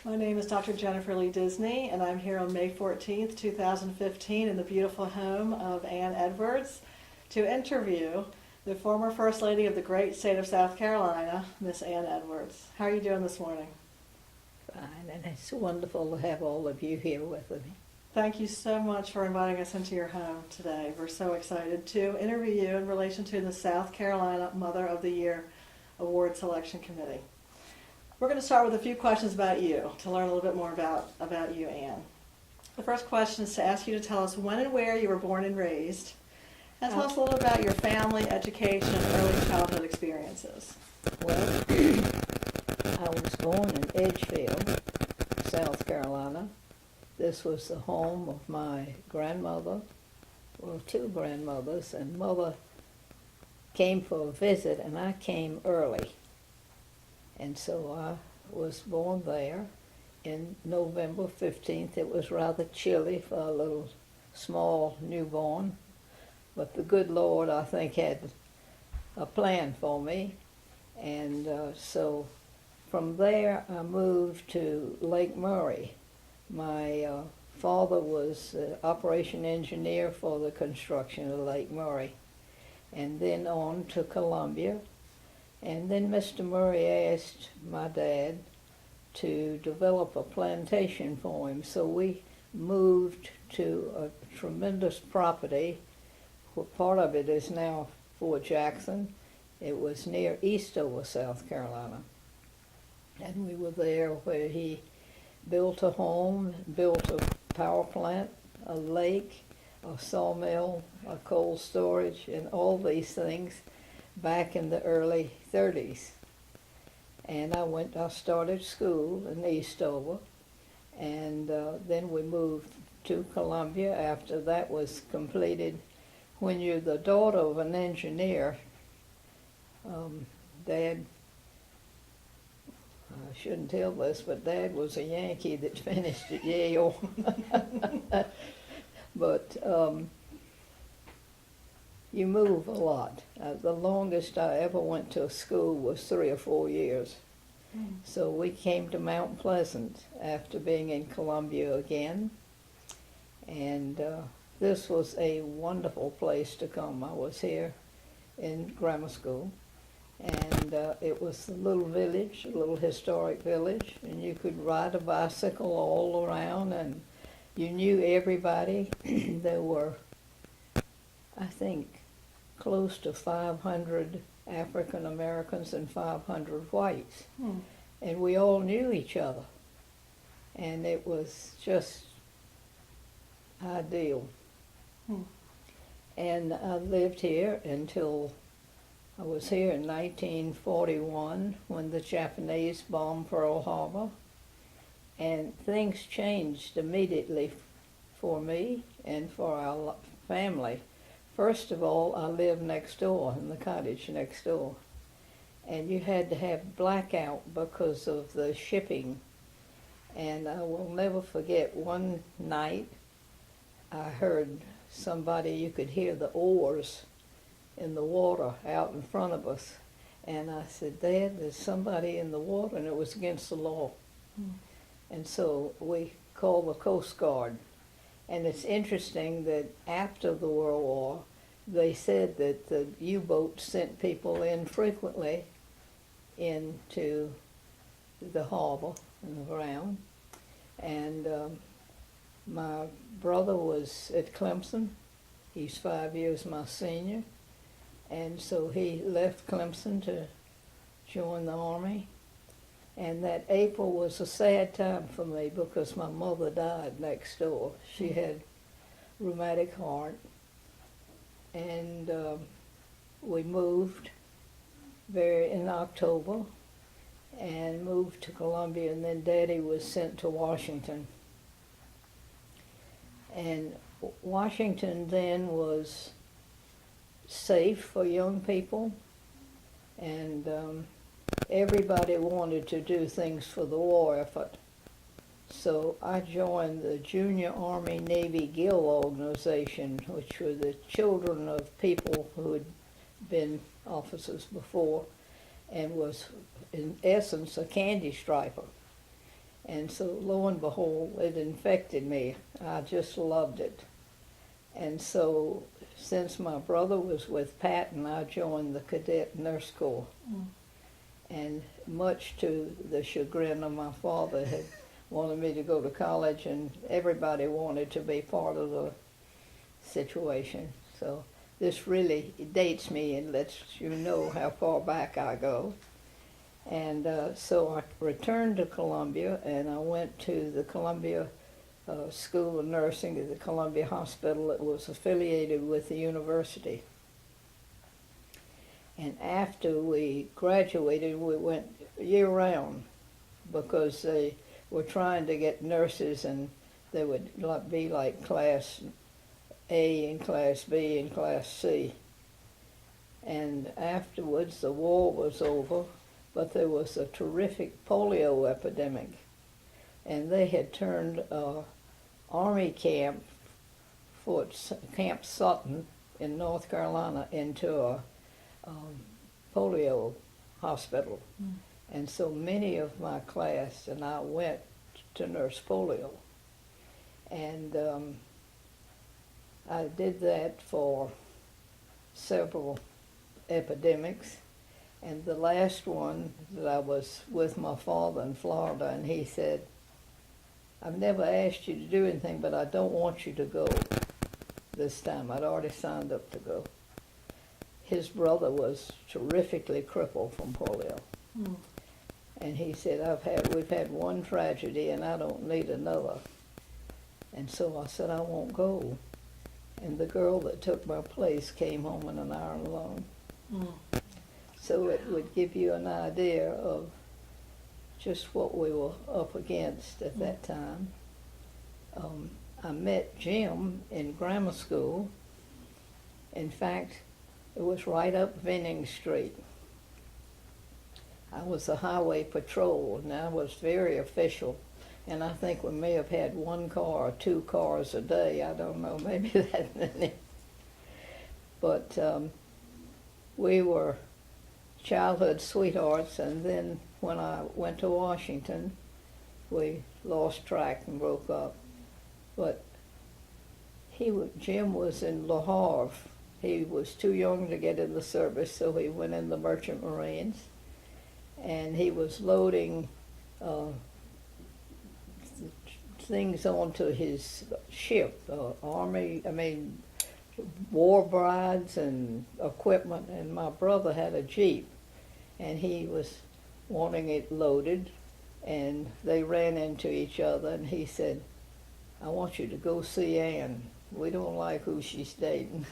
My name is Dr. Jennifer Lee Disney, and I'm here on May 14th, 2015, in the beautiful home of Ann Edwards to interview the former First Lady of the great state of South Carolina, Miss Ann Edwards. How are you doing this morning? Fine, and it's wonderful to have all of you here with me. Thank you so much for inviting us into your home today. We're so excited to interview you in relation to the South Carolina Mother of the Year Award Selection Committee. We're going to start with a few questions about you to learn a little bit more about you, Ann. The first question is to ask you to tell us when and where you were born and raised, and tell us a little about your family, education, and early childhood experiences. Well, I was born in Edgefield, South Carolina. This was the home of my grandmother, well, two grandmothers, and Mother came for a visit, and I came early. And so I was born there in November 15th. It was rather chilly for a little small newborn, but the good Lord, I think, had a plan for me. And so from there, I moved to Lake Murray. My father was the operation engineer for the construction of Lake Murray, and then on to Columbia. And then Mr. Murray asked my dad to develop a plantation for him. So we moved to a tremendous property. Part of it is now Fort Jackson. It was near Eastover, South Carolina. And we were there where he built a home, built a power plant, a lake, a sawmill, a coal storage, and all these things back in the early 30s. And I started school in Eastover, and then we moved to Columbia after that was completed. When you're the daughter of an engineer, Dad, I shouldn't tell this, but Dad was a Yankee that finished at Yale. But you move a lot. The longest I ever went to school was 3 or 4 years. So we came to Mount Pleasant after being in Columbia again. And this was a wonderful place to come. I was here in grammar school. And it was a little village, a little historic village. And you could ride a bicycle all around, and you knew everybody. There were, I think, close to 500 African Americans and 500 whites. And we all knew each other. And it was just ideal. And I lived here until I was here in 1941 when the Japanese bombed Pearl Harbor. And things changed immediately for me and for our family. First of all, I lived next door, in the cottage next door. And you had to have blackout because of the shipping. And I will never forget one night I heard somebody, you could hear the oars in the water out in front of us. And I said, Dad, there's somebody in the water, and it was against the law. And so we called the Coast Guard. And it's interesting that after the World War, they said that the U-boats sent people in frequently into the harbor and the ground. And my brother was at Clemson. He's 5 years my senior. And so he left Clemson to join the Army. And that April was a sad time for me because my mother died next door. She had rheumatic heart. And we moved in October and moved to Columbia, and then Daddy was sent to Washington. And Washington then was safe for young people, and everybody wanted to do things for the war effort. So I joined the Junior Army Navy Guild organization, which were the children of people who had been officers before, and was in essence a candy striper. And so lo and behold, it infected me. I just loved it. And so since my brother was with Patton, I joined the Cadet Nurse Corps. Mm. And much to the chagrin of my father, had wanted me to go to college, and everybody wanted to be part of the situation. So this really dates me and lets you know how far back I go. And so I returned to Columbia, and I went to the Columbia School of Nursing at the Columbia Hospital that was affiliated with the university. And after we graduated, we went year-round because they were trying to get nurses, and they would be like Class A and Class B and Class C. And afterwards, the war was over, but there was a terrific polio epidemic. And they had turned Army camp, Camp Sutton in North Carolina, into a polio hospital. Mm. And so many of my class and I went to nurse polio. And I did that for several epidemics. And the last one that I was with my father in Florida, and he said, "I've never asked you to do anything, but I don't want you to go this time." I'd already signed up to go. His brother was terrifically crippled from polio. Mm. And he said, we've had one tragedy and I don't need another. And so I said, I won't go. And the girl that took my place came home in an hour alone. Mm. So it would give you an idea of just what we were up against at that time. I met Jim in grammar school. In fact, it was right up Venning Street. I was a highway patrol, and I was very official. And I think we may have had one car or two cars a day. I don't know, maybe that many. But we were childhood sweethearts, and then when I went to Washington, we lost track and broke up. But Jim was in Le Havre. He was too young to get in the service, so he went in the Merchant Marines, and he was loading things onto his ship, war brides and equipment, and my brother had a Jeep, and he was wanting it loaded, and they ran into each other, and he said, "I want you to go see Ann. We don't like who she's dating."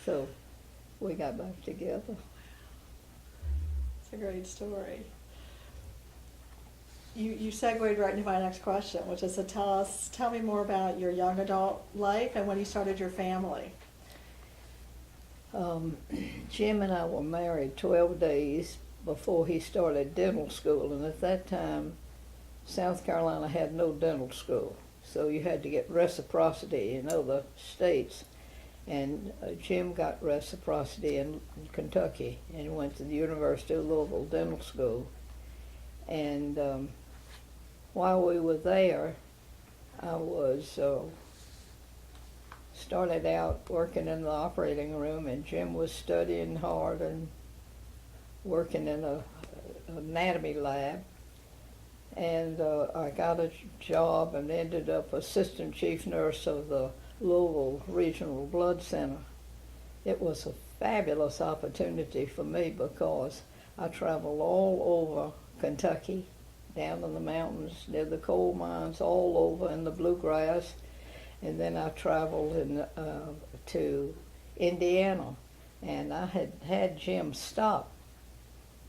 So we got back together. It's a great story. You segued right into my next question, which is to tell me more about your young adult life and when you started your family. Jim and I were married 12 days before he started dental school, and at that time, South Carolina had no dental school, so you had to get reciprocity in other states. And Jim got reciprocity in Kentucky and went to the University of Louisville Dental School. And while we were there, I was started out working in the operating room, and Jim was studying hard and working in an anatomy lab. And I got a job and ended up assistant chief nurse of the Louisville Regional Blood Center. It was a fabulous opportunity for me because I traveled all over Kentucky, down in the mountains, near the coal mines, all over in the bluegrass, and then I traveled to Indiana, and I had Jim stop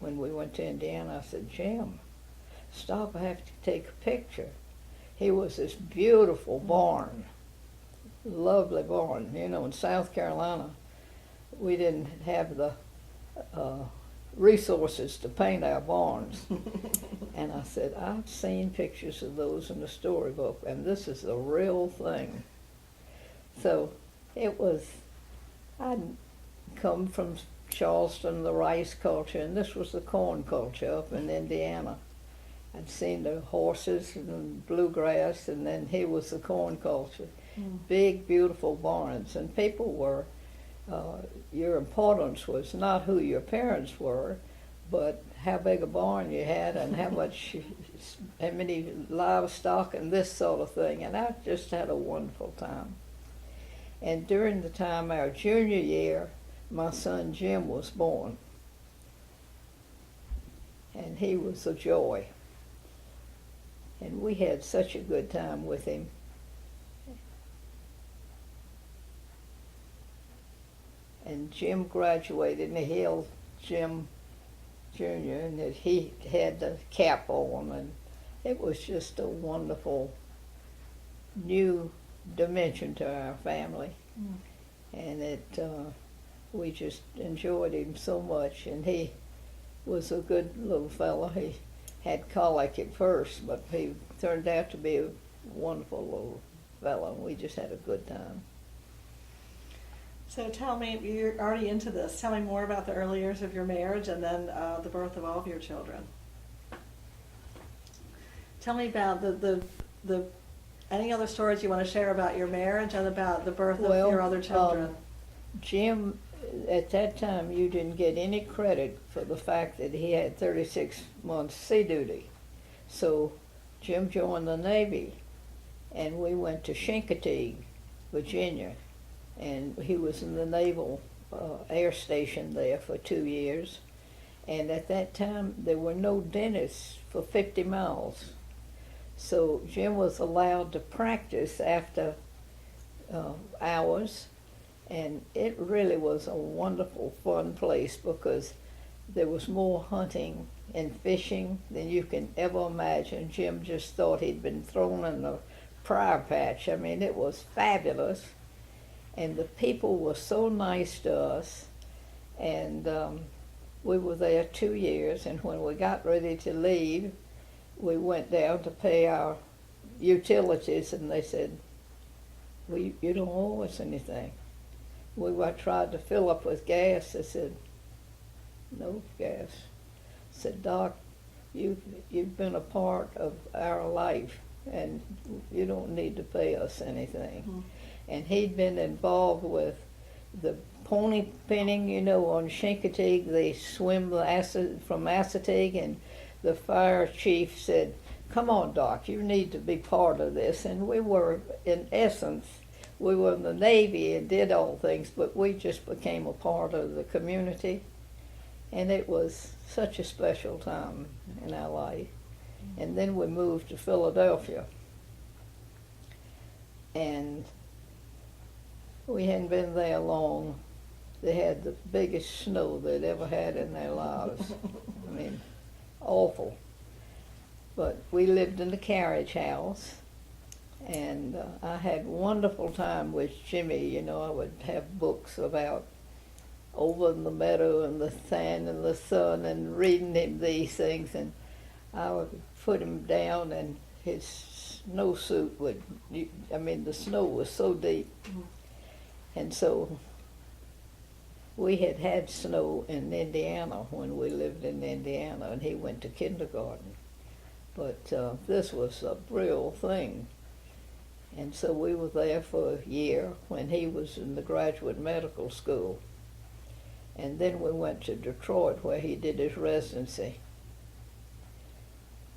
when we went to Indiana. I said, "Jim, stop, I have to take a picture." He was this beautiful barn, lovely barn. You know, in South Carolina, we didn't have the resources to paint our barns. And I said, "I've seen pictures of those in the storybook, and this is the real thing." So it was, I'd come from Charleston, the rice culture, and this was the corn culture up in Indiana. I'd seen the horses and bluegrass, and then here was the corn culture. Big, beautiful barns, and people were, your importance was not who your parents were, but how big a barn you had and how many livestock and this sort of thing. And I just had a wonderful time. And during the time, our junior year, my son Jim was born. And he was a joy. And we had such a good time with him. And Jim graduated, and he held Jim Jr., and that he had the cap on, and it was just a wonderful new dimension to our family. And we just enjoyed him so much, and he was a good little fellow. He had colic at first, but he turned out to be a wonderful little fellow, and we just had a good time. So tell me, you're already into this. Tell me more about the early years of your marriage and then the birth of all of your children. Tell me about the any other stories you want to share about your marriage and about the birth of your other children. Jim, at that time, you didn't get any credit for the fact that he had 36 months sea duty. So Jim joined the Navy, and we went to Chincoteague, Virginia, and he was in the Naval Air Station there for 2 years. And at that time, there were no dentists for 50 miles. So Jim was allowed to practice after hours, and it really was a wonderful, fun place because there was more hunting and fishing than you can ever imagine. Jim just thought he'd been thrown in a briar patch. I mean, it was fabulous. And the people were so nice to us, and we were there 2 years, and when we got ready to leave, we went down to pay our utilities, and they said, well, you don't owe us anything. I tried to fill up with gas. They said, no gas. I said, Doc, you've been a part of our life, and you don't need to pay us anything. And he'd been involved with the pony pinning, on Chincoteague. They swim from Assateague, and the fire chief said, come on, Doc, you need to be part of this. And we were, in essence, we were in the Navy and did all things, but we just became a part of the community. And it was such a special time in our life. And then we moved to Philadelphia. And we hadn't been there long. They had the biggest snow they'd ever had in their lives. I mean, awful. But we lived in the carriage house, and I had a wonderful time with Jimmy. I would have books about over in the meadow and the sand and the sun and reading him these things, and I would put him down, and his snowsuit the snow was so deep. And so we had snow in Indiana when we lived in Indiana, and he went to kindergarten. But this was a real thing. And so we were there for a year when he was in the graduate medical school. And then we went to Detroit where he did his residency.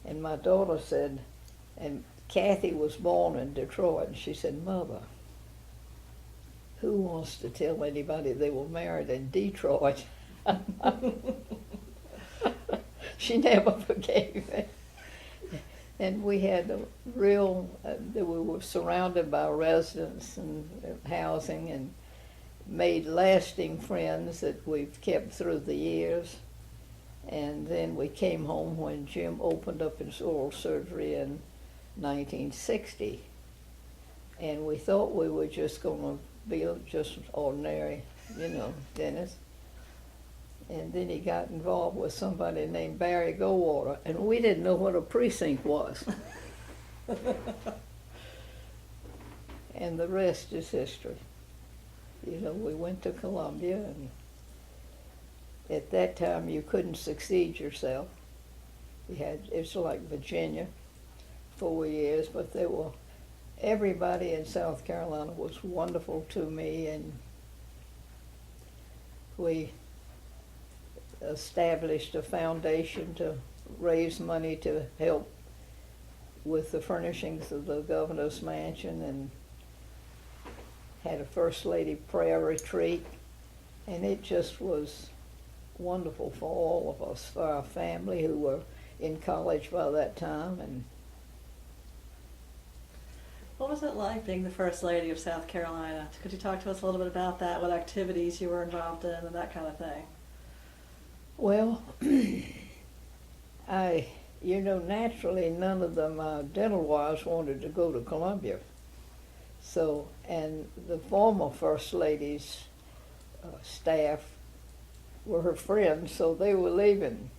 And my daughter said, and Kathy was born in Detroit, and she said, Mother, who wants to tell anybody they were married in Detroit? She never forgave me. And we had a real, we were surrounded by residents and housing, and made lasting friends that we've kept through the years. And then we came home when Jim opened up his oral surgery in 1960. And we thought we were just going to be just ordinary, dentist. And then he got involved with somebody named Barry Goldwater, and we didn't know what a precinct was. And the rest is history. We went to Columbia, and at that time you couldn't succeed yourself. It's like Virginia, 4 years, but everybody in South Carolina was wonderful to me, and we established a foundation to raise money to help with the furnishings of the governor's mansion, and had a First Lady prayer retreat, and it just was wonderful for all of us, for our family who were in college by that time. And What was it like being the First Lady of South Carolina? Could you talk to us a little bit about that, what activities you were involved in and that kind of thing? well, naturally none of them dental wise wanted to go to Columbia. So, and the former First Lady's staff were her friends, so they were leaving.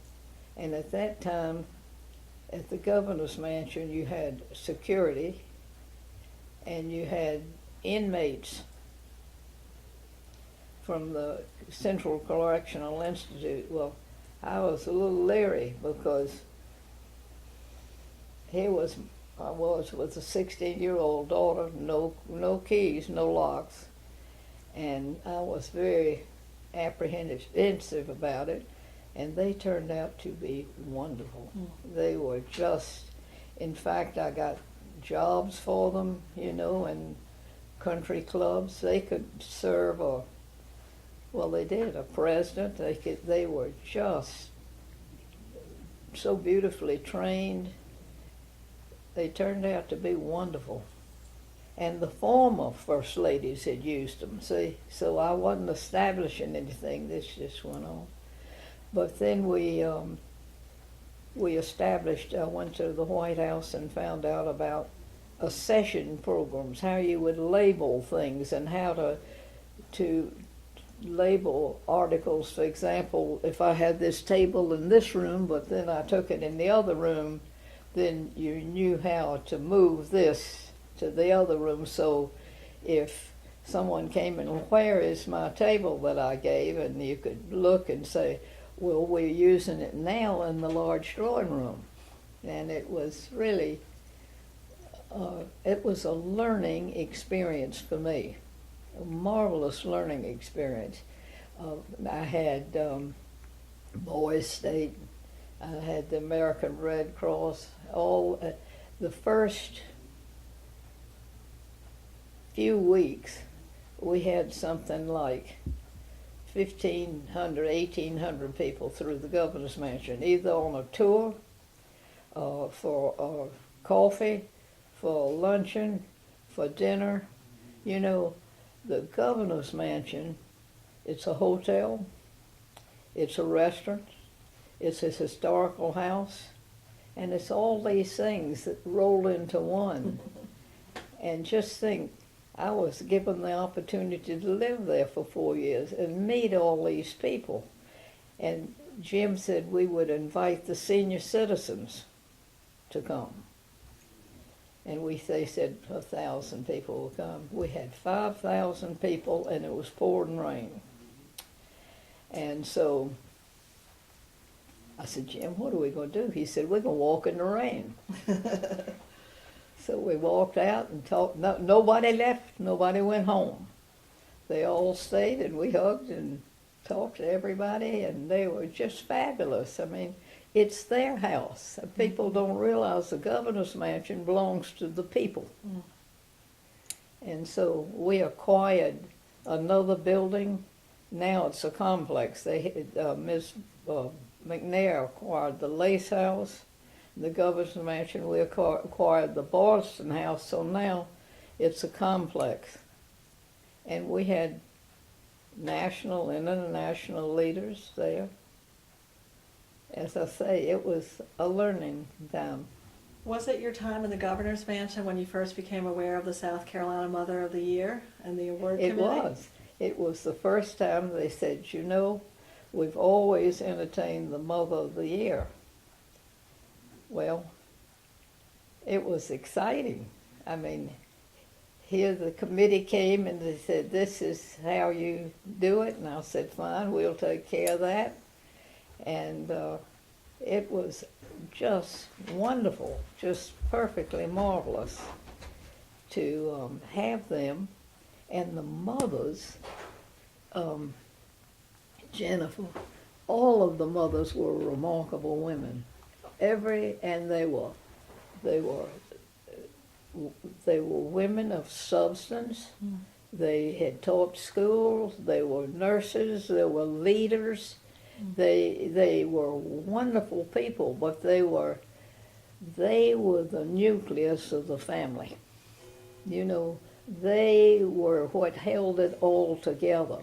And at that time, at the governor's mansion, you had security and you had inmates from the Central Correctional Institute. Well, I was a little leery because I was with a 16-year-old daughter, no keys, no locks, and I was very apprehensive about it, and they turned out to be wonderful. They were just, in fact, I got jobs for them, in country clubs. They could serve they did, a president. They were just so beautifully trained. They turned out to be wonderful. And the former First Ladies had used them, see? So I wasn't establishing anything, this just went on. But then we established, I went to the White House and found out about accession programs, how you would label things and how to label articles. For example, if I had this table in this room, but then I took it in the other room, then you knew how to move this to the other room. So if someone came in, where is my table that I gave? And you could look and say, well, we're using it now in the large drawing room. And it was really, it was a learning experience for me, a marvelous learning experience. I had Boys State, I had the American Red Cross, the first few weeks we had something like 1,500, 1,800 people through the governor's mansion, either on a tour, for coffee, for luncheon, for dinner. The governor's mansion, it's a hotel, it's a restaurant, it's a historical house, and it's all these things that roll into one. And just think, I was given the opportunity to live there for 4 years and meet all these people. And Jim said we would invite the senior citizens to come. And they said 1,000 people will come. We had 5,000 people, and it was pouring rain. And so I said, Jim, what are we going to do? He said, we're going to walk in the rain. So we walked out and talked. No, nobody left. Nobody went home. They all stayed, and we hugged and talked to everybody, and they were just fabulous. I mean, it's their house. People don't realize the governor's mansion belongs to the people. And so we acquired another building. Now it's a complex. Ms. McNair acquired the Lace House, the governor's mansion. We acquired the Boston House, so now it's a complex. And we had national and international leaders there. As I say, it was a learning time. Was it your time in the governor's mansion when you first became aware of the South Carolina Mother of the Year and the award committee? It was. It was the first time they said, we've always entertained the Mother of the Year. Well, it was exciting. I mean, here the committee came and they said, this is how you do it. And I said, fine, we'll take care of that. And It was just wonderful, just perfectly marvelous to have them. And the mothers, Jennifer, all of the mothers were remarkable women. And they were women of substance. They had taught schools. They were nurses. They were leaders. They were wonderful people, but they were the nucleus of the family. You know, they were what held it all together,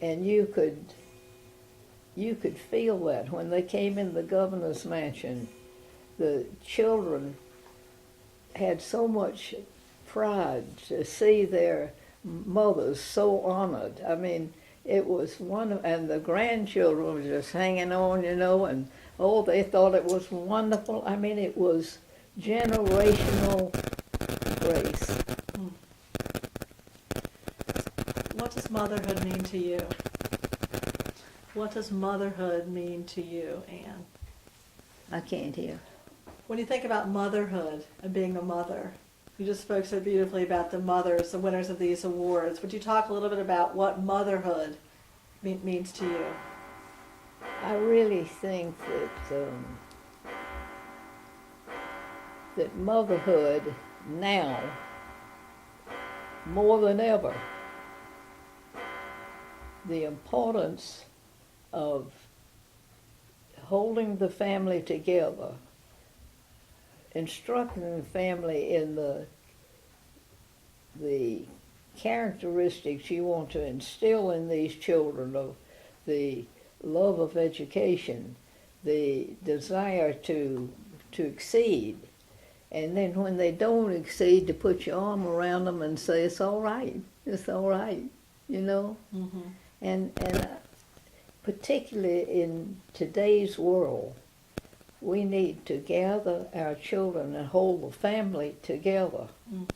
and you could feel that when they came in the governor's mansion. The children had so much pride to see their mothers so honored. I mean, it was and the grandchildren were just hanging on, you know, and they thought it was wonderful. I mean, it was generational grace. What does motherhood mean to you? What does motherhood mean to you, Anne? I can't hear. When you think about motherhood and being a mother, you just spoke so beautifully about the mothers, the winners of these awards. Would you talk a little bit about what motherhood means to you? I really think that motherhood now, more than ever, the importance of holding the family together, instructing the family in the characteristics you want to instill in these children of the love of education, the desire to exceed, and then when they don't exceed, to put your arm around them and say, it's all right, you know? Mm-hmm. And particularly in today's world, we need to gather our children and hold the family together. Mm.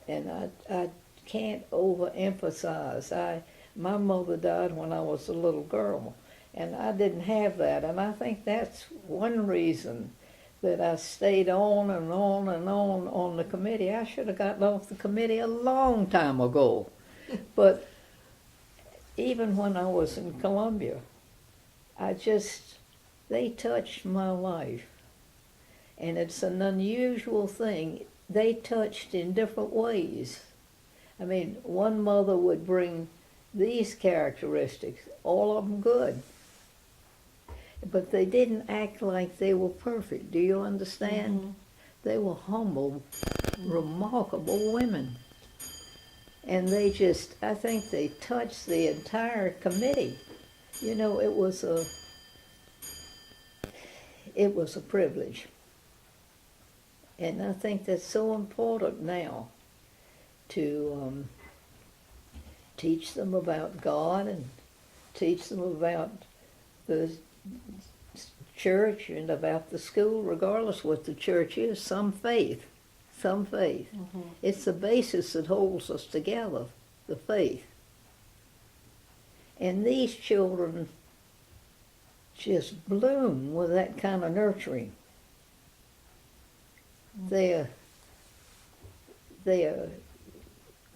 And I can't overemphasize. My mother died when I was a little girl, and I didn't have that. And I think that's one reason that I stayed on and on and on the committee. I should have gotten off the committee a long time ago. But even when I was in Columbia, they touched my life. And it's an unusual thing. They touched in different ways. I mean, one mother would bring these characteristics, all of them good. But they didn't act like they were perfect. Do you understand? Mm-hmm. They were humble, remarkable women. And I think they touched the entire committee. You know, it was a privilege. And I think that's so important now to teach them about God and teach them about the church and about the school, regardless what the church is, some faith. Mm-hmm. It's the basis that holds us together, the faith. And these children just bloom with that kind of nurturing. Mm-hmm. They are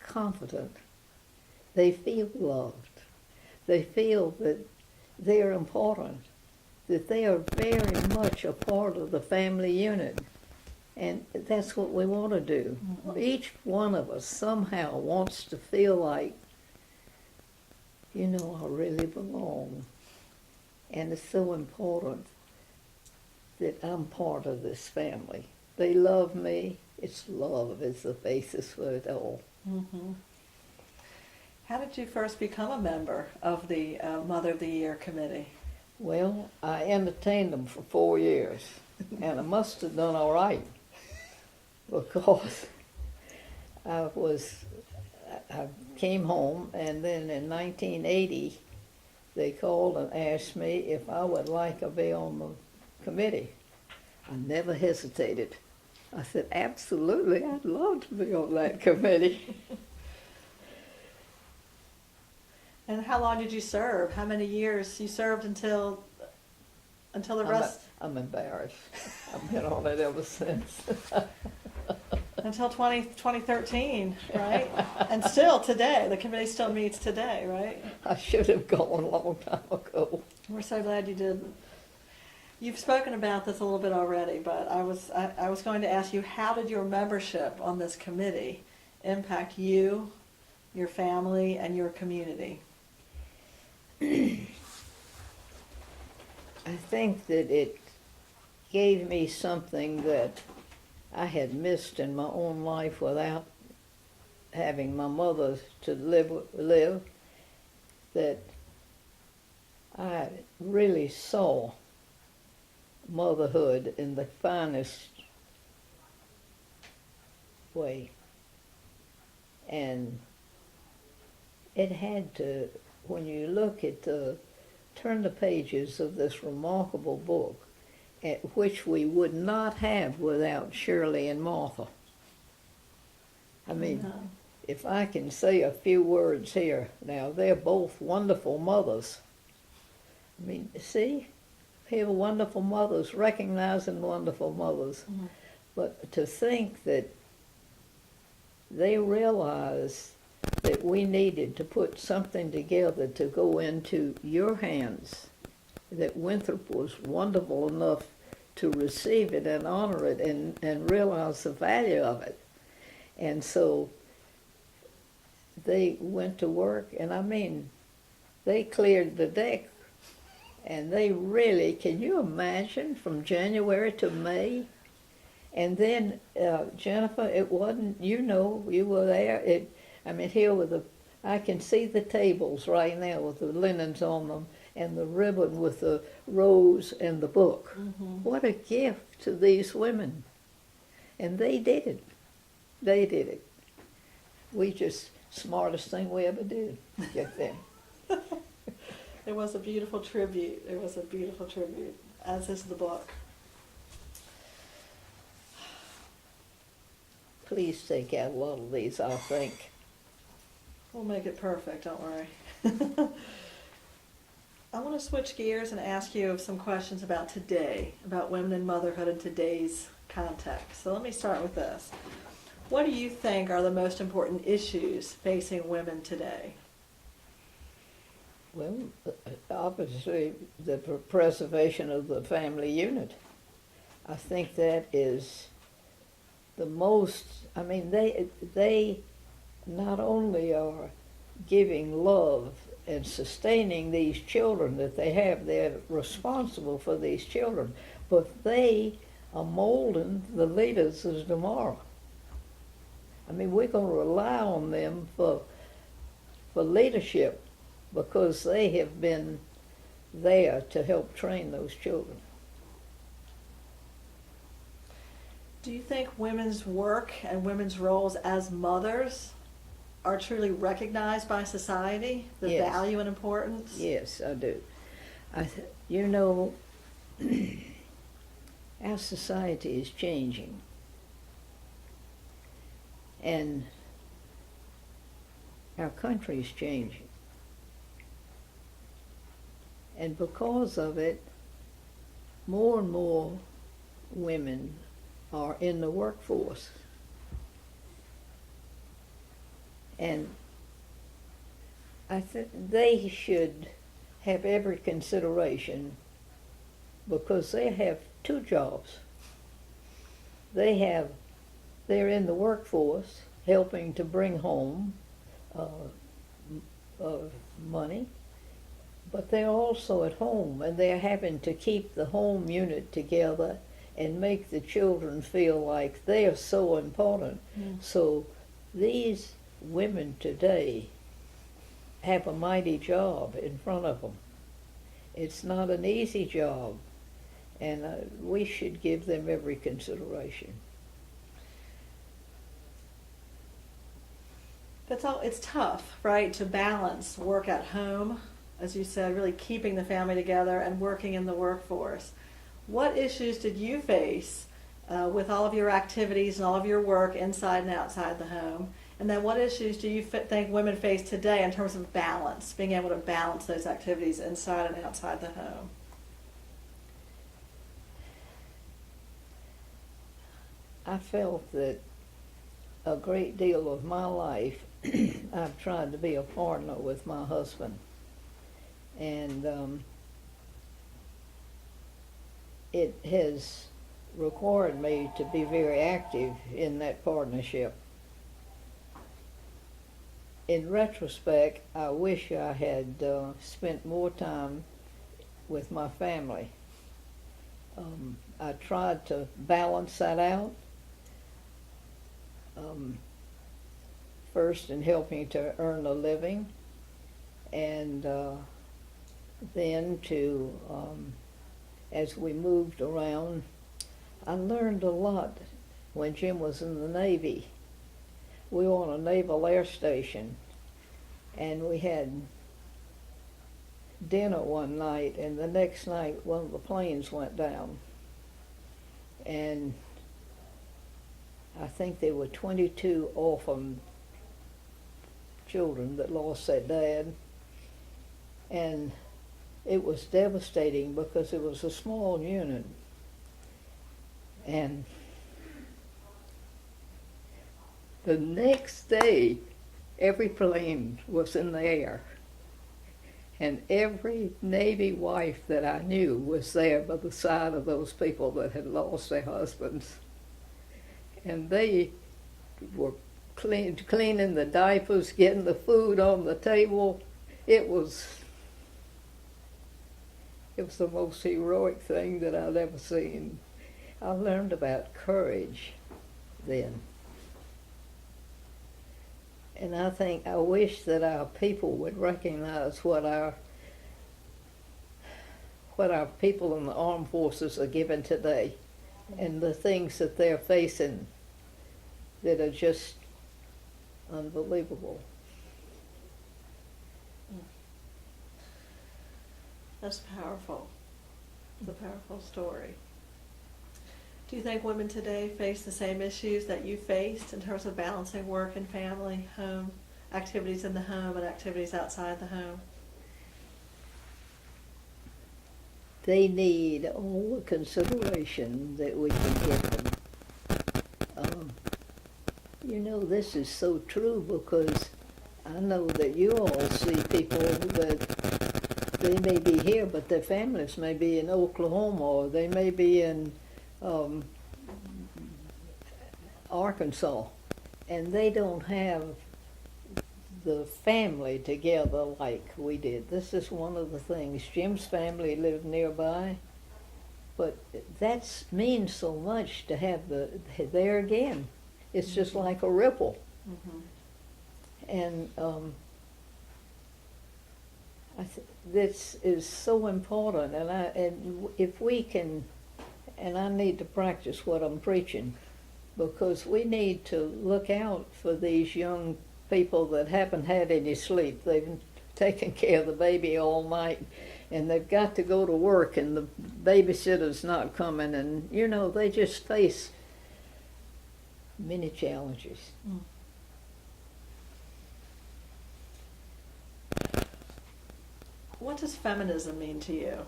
confident. They feel loved. They feel that they are important, that they are very much a part of the family unit. And that's what we want to do. Mm-hmm. Each one of us somehow wants to feel like, you know, I really belong. And it's so important that I'm part of this family. They love me. It's love is the basis for it all. Mm-hmm. How did you first become a member of the Mother of the Year committee? Well, I entertained them for 4 years, and I must have done all right, because I came home, and then in 1980, they called and asked me if I would like to be on the committee. I never hesitated. I said, absolutely, I'd love to be on that committee. And how long did you serve? How many years? You served until until the rest, I'm embarrassed. I've been on it ever since. until 2013, right? And still today, the committee still meets today, right? I should have gone a long time ago. We're so glad you did. You've spoken about this a little bit already, but I was going to ask you, how did your membership on this committee impact you, your family, and your community? I think that it gave me something that I had missed in my own life without having my mother to live, that I really saw motherhood in the finest way. And it had to, when you look at turn the pages of this remarkable book, which we would not have without Shirley and Martha. I mean, No. if I can say a few words here now, they're both wonderful mothers. I mean, see, here are wonderful mothers, recognizing wonderful mothers. Mhm. But to think that they realized that we needed to put something together to go into your hands, that Winthrop was wonderful enough to receive it and honor it and realize the value of it. And so they went to work, and I mean, they cleared the deck. And they really, can you imagine, from January to May? And then, Jennifer, it wasn't, you know, you were there. I mean, here with I can see the tables right now with the linens on them and the ribbon with the rose and the book. Mm-hmm. What a gift to these women. And they did it. They did it. We just, smartest thing we ever did get them. It was a beautiful tribute. It was a beautiful tribute, as is the book. Please take out a lot of these, I think. We'll make it perfect, don't worry. I want to switch gears and ask you some questions about today, about women and motherhood in today's context. So let me start with this. What do you think are the most important issues facing women today? Well, obviously, the preservation of the family unit. I think that is the most, I mean, they not only are giving love and sustaining these children that they have, they're responsible for these children, but they are molding the leaders of tomorrow. I mean, we're going to rely on them for leadership because they have been there to help train those children. Do you think women's work and women's roles as mothers are truly recognized by society, the Yes. value and importance? Yes, I do. You know, our society is changing. And our country is changing. And because of it, more and more women are in the workforce. And I think they should have every consideration because they have two jobs. They're in the workforce helping to bring home money, but they're also at home and they're having to keep the home unit together and make the children feel like they are so important. Mm. So these women today have a mighty job in front of them. It's not an easy job, and we should give them every consideration. It's tough, right, to balance work at home, as you said, really keeping the family together and working in the workforce. What issues did you face with all of your activities and all of your work inside and outside the home? And then what issues do you think women face today in terms of balance, being able to balance those activities inside and outside the home? I felt that a great deal of my life I've tried to be a partner with my husband. And it has required me to be very active in that partnership. In retrospect, I wish I had spent more time with my family. I tried to balance that out. First in helping to earn a living, and then to, as we moved around, I learned a lot when Jim was in the Navy. We were on a naval air station, and we had dinner one night, and the next night one of the planes went down. And I think there were 22 orphan children that lost their dad. And it was devastating because it was a small unit. And the next day, every plane was in the air. And every Navy wife that I knew was there by the side of those people that had lost their husbands. And they were cleaning the diapers, getting the food on the table. It was the most heroic thing that I'd ever seen. I learned about courage then. And I wish that our people would recognize what our people in the armed forces are given today, and the things that they're facing that are just unbelievable. That's powerful. It's a powerful story. Do you think women today face the same issues that you faced in terms of balancing work and family, home, activities in the home and activities outside the home? They need all the consideration that we can give them. This is so true because I know that you all see people that they may be here, but their families may be in Oklahoma, or they may be in Arkansas, and they don't have the family together like we did. This is one of the things. Jim's family lived nearby, but that means so much to have there again. It's just like a ripple. Mm-hmm. And this is so important, and if we can, and I need to practice what I'm preaching, because we need to look out for these young people that haven't had any sleep. They've taken care of the baby all night, and they've got to go to work, and the babysitter's not coming, and they just face many challenges. Mm. What does feminism mean to you?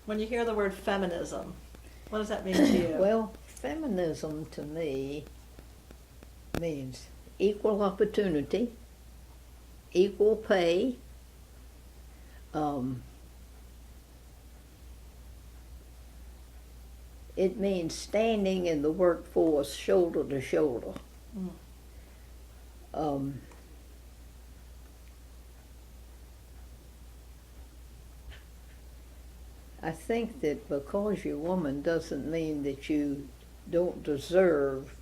When you hear the word feminism, what does that mean to you? Well, feminism to me means equal opportunity, equal pay, it means standing in the workforce shoulder to shoulder. Mm. I think that because you're a woman doesn't mean that you don't deserve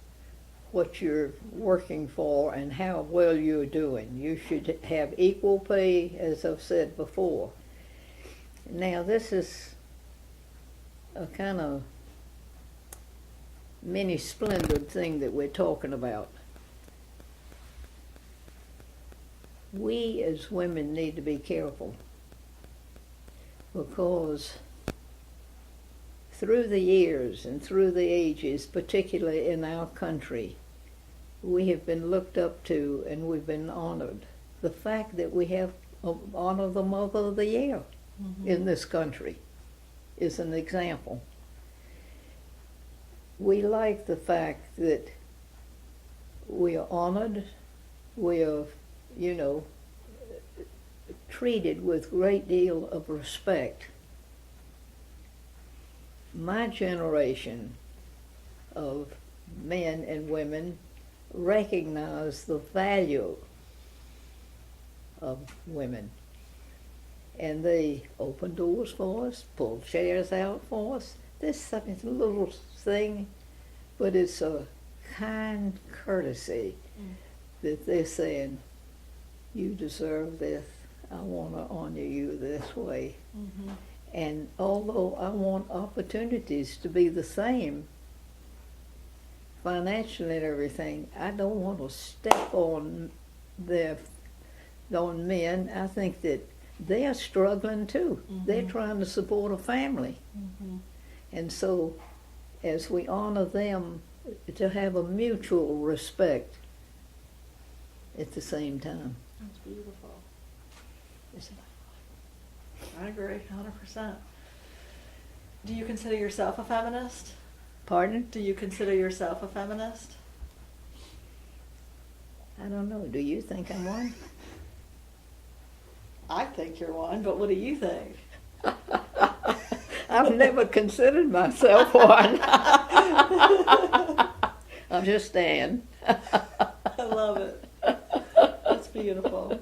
what you're working for and how well you're doing. You should have equal pay, as I've said before. Now, this is a kind of mini splendid thing that we're talking about. We as women need to be careful, because through the years and through the ages, particularly in our country, we have been looked up to and we've been honored. The fact that we have honored the Mother of the Year in this country is an example. we like the fact that we are honored, we are, you know, treated with great deal of respect. My generation of men and women recognize the value of women. And they open doors for us, pull chairs out for us. This something, a little thing, but it's a kind courtesy that they're saying, you deserve this. I want to honor you this way. Mm-hmm. And although I want opportunities to be the same, financially and everything, I don't want to step on men. I think that they're struggling too. Mm-hmm. They're trying to support a family. Mm-hmm. And so as we honor them, to have a mutual respect at the same time. That's beautiful. I agree, 100%. Do you consider yourself a feminist? Pardon? Do you consider yourself a feminist? I don't know. Do you think I'm one? I think you're one, but what do you think? I've never considered myself one. I'm just Ann. I love it. That's beautiful.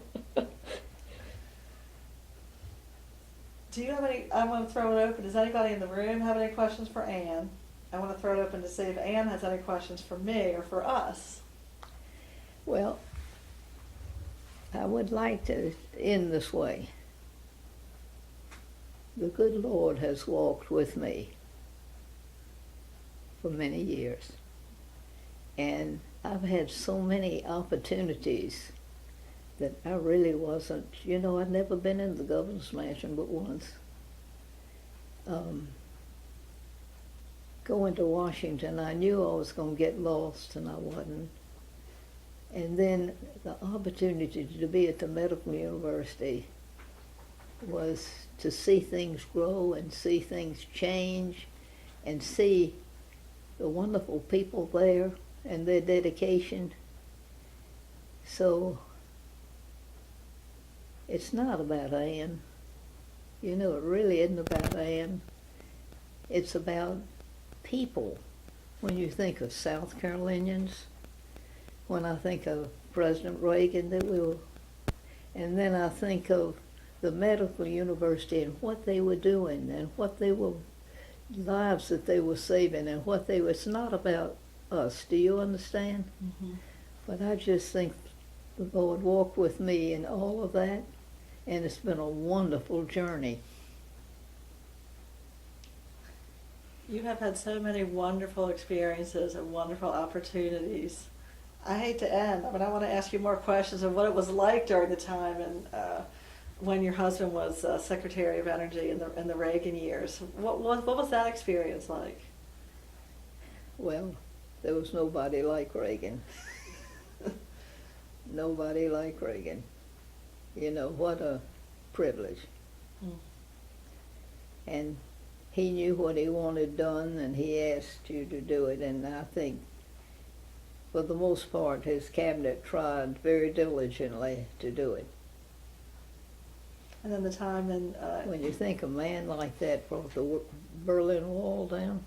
Do you have any, I want to throw it open, does anybody in the room have any questions for Ann? I want to throw it open to see if Ann has any questions for me or for us. Well, I would like to end this way. The good Lord has walked with me for many years. And I've had so many opportunities that I really wasn't, I'd never been in the governor's mansion but once. Going to Washington, I knew I was going to get lost, and I wasn't. And then the opportunity to be at the medical university was to see things grow and see things change and see the wonderful people there and their dedication. So it's not about Ann. It really isn't about Ann. It's about people. When you think of South Carolinians, when I think of President Reagan, and then I think of the medical university and what they were doing and what they were, lives that they were saving and it's not about us. Do you understand? Mm-hmm. But I just think the Lord walked with me in all of that, and it's been a wonderful journey. You have had so many wonderful experiences and wonderful opportunities. I hate to end, but I want to ask you more questions of what it was like during the time and when your husband was Secretary of Energy in the Reagan years. What was that experience like? Well, there was nobody like Reagan. Nobody like Reagan. What a privilege. Mm. And he knew what he wanted done, and he asked you to do it, and I think for the most part his cabinet tried very diligently to do it. And then the time in... When you think a man like that brought the Berlin Wall down.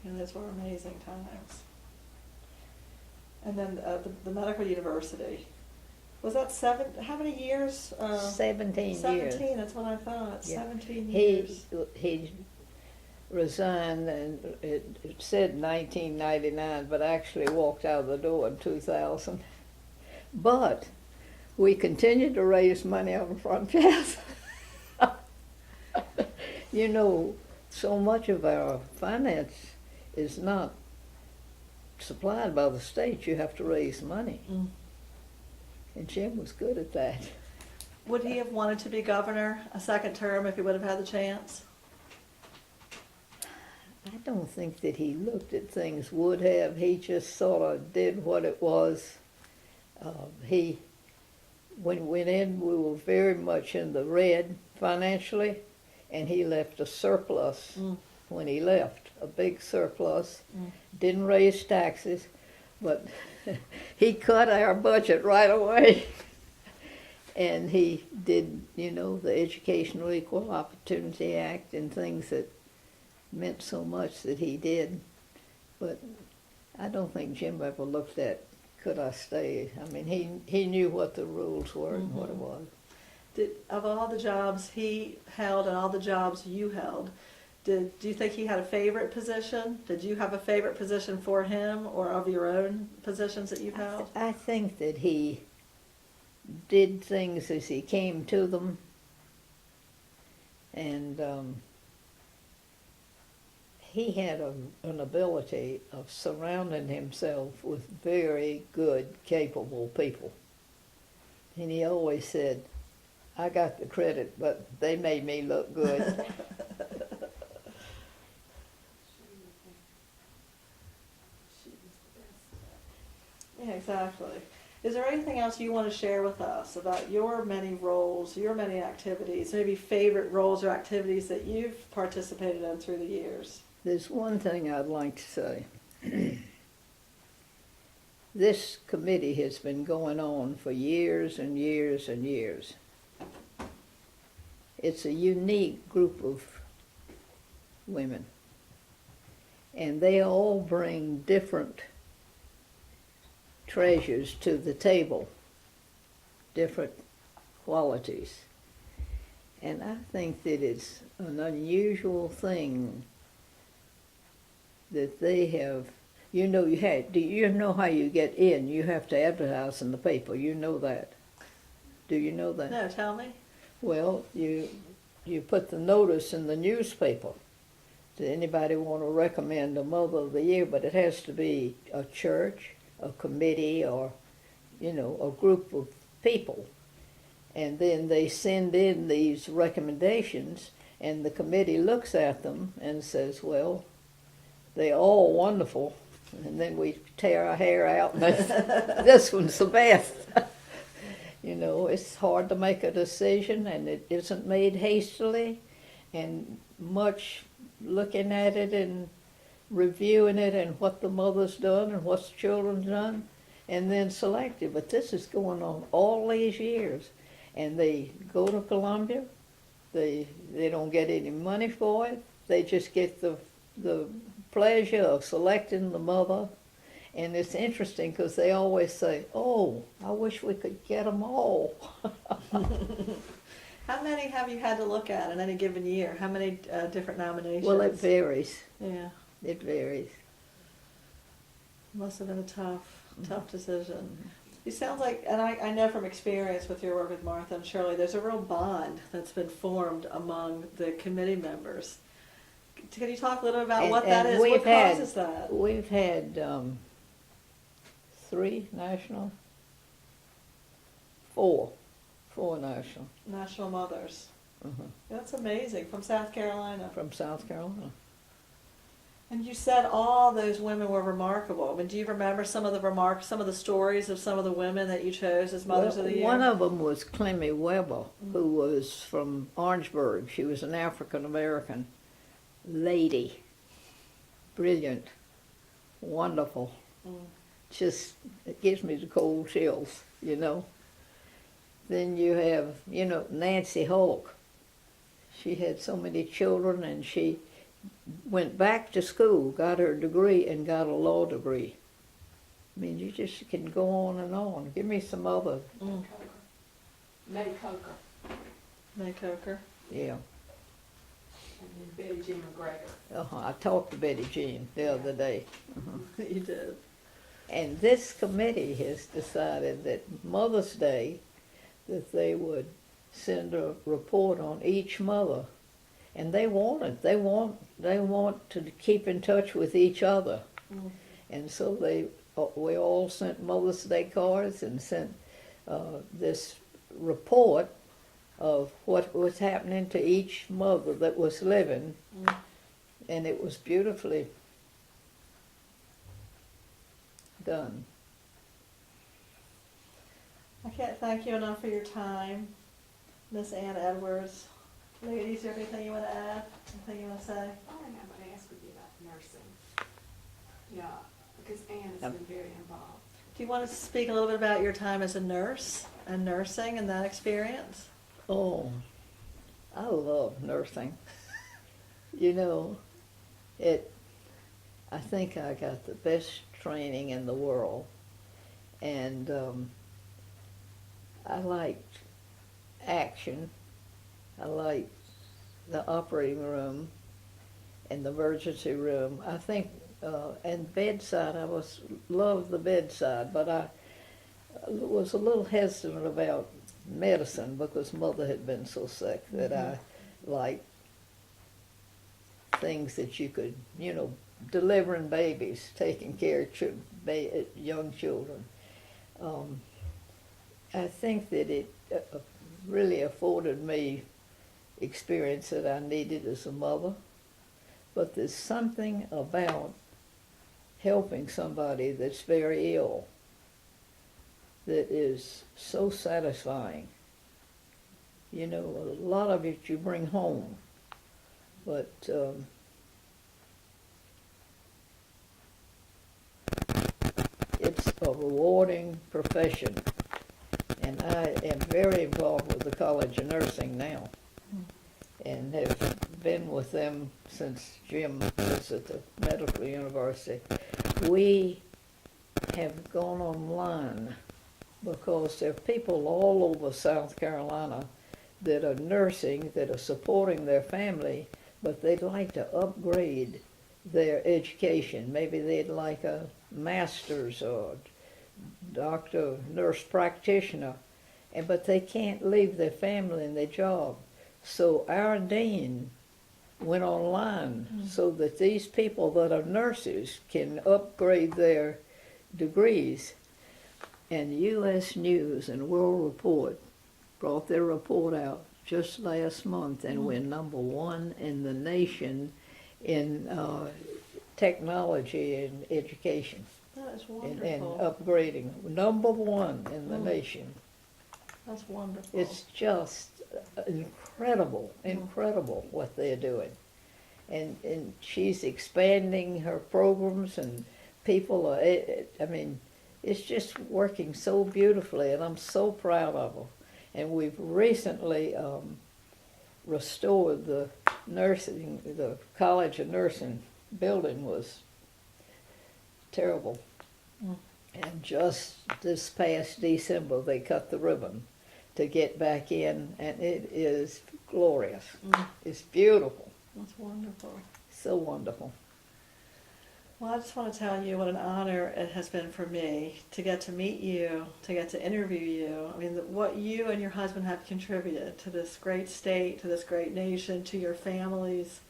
those were amazing times. And then the medical university. Was that how many years? 17 years. 17, that's what I thought. Yeah. 17 years. He resigned, and it said 1999, but actually walked out of the door in 2000. But we continued to raise money on the Front Piazza. So much of our finance is not supplied by the state. You have to raise money. Mm. And Jim was good at that. Would he have wanted to be governor a second term if he would have had the chance? I don't think that he looked at things would have. He just sort of did what it was. When we went in, we were very much in the red financially, and he left a surplus when he left, a big surplus, Mm. didn't raise taxes, but he cut our budget right away. And he did, the Educational Equal Opportunity Act and things that meant so much that he did. But I don't think Jim ever looked at, could I stay? I mean, he knew what the rules were and what it was. Of all the jobs he held and all the jobs you held, do you think he had a favorite position? Did you have a favorite position for him or of your own positions that you've held? I think that he did things as he came to them, and he had an ability of surrounding himself with very good, capable people. And he always said, I got the credit, but they made me look good. Yeah, exactly. Is there anything else you want to share with us about your many roles, your many activities, maybe favorite roles or activities that you've participated in through the years? There's one thing I'd like to say. This committee has been going on for years and years and years. It's a unique group of women, and they all bring different treasures to the table, different qualities. And I think that it's an unusual thing that they have, do you know how you get in? You have to advertise in the paper, you know that. Do you know that? No, tell me. Well, you put the notice in the newspaper. Does anybody want to recommend a Mother of the Year? But it has to be a church, a committee, or, a group of people. And then they send in these recommendations, and the committee looks at them and says, well, they're all wonderful. And then we tear our hair out, and this one's the best. It's hard to make a decision, and it isn't made hastily, and much looking at it and reviewing it and what the mother's done and what the children's done, and then selected. But this is going on all these years, and they go to Columbia. They don't get any money for it. They just get the pleasure of selecting the mother. And it's interesting because they always say, oh, I wish we could get them all. How many have you had to look at in any given year? How many different nominations? Well, it varies. Yeah. It varies. Must have been a tough decision. You sound like, and I know from experience with your work with Martha and Shirley, there's a real bond that's been formed among the committee members. Can you talk a little about what that is? What causes that? We've had 4 national. National Mothers. Uh-huh. That's amazing. From South Carolina. From South Carolina. And you said all those women were remarkable. I mean, do you remember some of the stories of some of the women that you chose as Mothers of the Year? One of them was Clemmy Weber, who was from Orangeburg. She was an African-American lady. Brilliant. Wonderful. Just, it gives me the cold chills, Then you have, Nancy Hulk. She had so many children, and she went back to school, got her degree, and got a law degree. I mean, you just can go on and on. Give me some other. May Coker. May Coker. Yeah. And then Betty Jean McGregor. I talked to Betty Jean the other day. You did. And this committee has decided that Mother's Day, that they would send a report on each mother. And they want it. They want to keep in touch with each other. And so we all sent Mother's Day cards and sent this report of what was happening to each mother that was living. And it was beautifully done. I can't thank you enough for your time, Miss Ann Edwards. Ladies, is there anything you want to add? Anything you want to say? I don't have nursing. Yeah, because Ann has been very involved. Do you want to speak a little bit about your time as a nurse and nursing and that experience? Oh, I love nursing. You know, I think I got the best training in the world. And I liked action. I liked the operating room and the emergency room. I think, and bedside, loved the bedside, but I was a little hesitant about medicine because Mother had been so sick that I liked things that you could, delivering babies, taking care of young children. I think that it really afforded me experience that I needed as a mother, but there's something about helping somebody that's very ill that is so satisfying. A lot of it you bring home, but it's a rewarding profession. And I am very involved with the College of Nursing now and have been with them since Jim was at the Medical University. We have gone online because there are people all over South Carolina that are nursing, that are supporting their family, but they'd like to upgrade their education. Maybe they'd like a master's or doctor, nurse practitioner, but they can't leave their family and their job. So our dean went online so that these people that are nurses can upgrade their degrees. And U.S. News and World Report brought their report out just last month, and we're number one in the nation in technology and education. That is And wonderful. upgrading, number one in the nation. That's wonderful. It's just incredible what they're doing. And she's expanding her programs, and people are, it's just working so beautifully, and I'm so proud of her. And we've recently restored the College of Nursing building was terrible. And just this past December, they cut the ribbon to get back in, and it is glorious. It's beautiful. That's wonderful. So wonderful. Well, I just want to tell you what an honor it has been for me to get to meet you, to get to interview you. I mean, what you and your husband have contributed to this great state, to this great nation, to your families.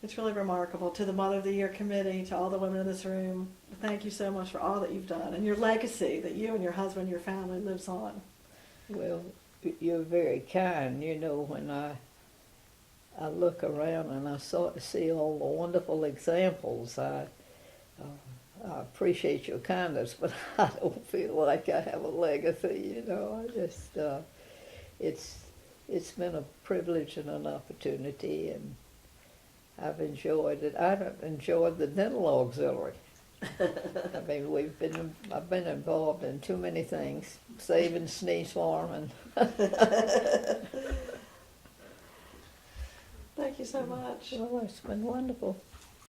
It's really remarkable. To the Mother of the Year Committee, to all the women in this room, thank you so much for all that you've done and your legacy that you and your husband and your family lives on. Well, you're very kind. When I look around and I see all the wonderful examples, I appreciate your kindness, but I don't feel like I have a legacy. I just it's been a privilege and an opportunity, and I've enjoyed it. I've enjoyed the dental auxiliary. I've been involved in too many things, saving Sneeze Farm, and Thank you so much. well, it's been wonderful.